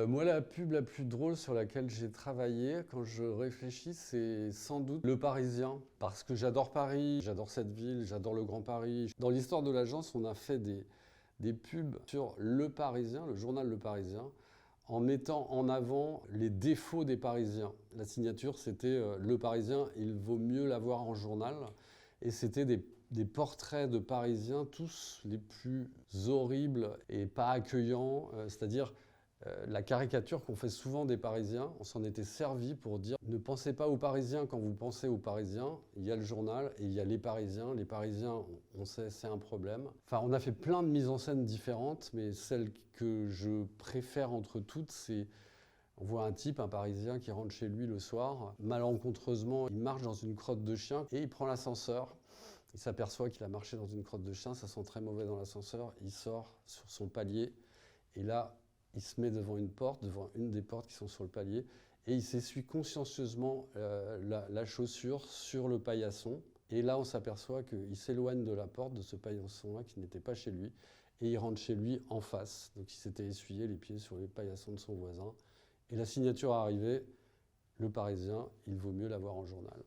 Moi, la pub la plus drôle sur laquelle j'ai travaillé, quand je réfléchis, c'est sans doute Le Parisien. Parce que j'adore Paris, j'adore cette ville, j'adore le Grand Paris. Dans l'histoire de l'agence, on a fait des pubs sur Le Parisien, le journal Le Parisien, en mettant en avant les défauts des Parisiens. La signature, c'était Le Parisien, il vaut mieux l'avoir en journal. Et c'était des portraits de Parisiens, tous les plus horribles et pas accueillants, c'est-à-dire la caricature qu'on fait souvent des Parisiens. On s'en était servi pour dire ne pensez pas aux Parisiens quand vous pensez aux Parisiens. Il y a le journal et il y a les Parisiens. Les Parisiens, on sait, c'est un problème. Enfin, on a fait plein de mises en scène différentes, mais celle que je préfère entre toutes, c'est on voit un type, un Parisien, qui rentre chez lui le soir. Malencontreusement, il marche dans une crotte de chien et il prend l'ascenseur. Il s'aperçoit qu'il a marché dans une crotte de chien, ça sent très mauvais dans l'ascenseur. Il sort sur son palier et là, il se met devant une porte, devant une des portes qui sont sur le palier, et il s'essuie consciencieusement la chaussure sur le paillasson. Et là, on s'aperçoit qu'il s'éloigne de la porte de ce paillasson-là qui n'était pas chez lui, et il rentre chez lui en face. Donc il s'était essuyé les pieds sur les paillassons de son voisin. Et la signature est arrivée, Le Parisien, il vaut mieux l'avoir en journal.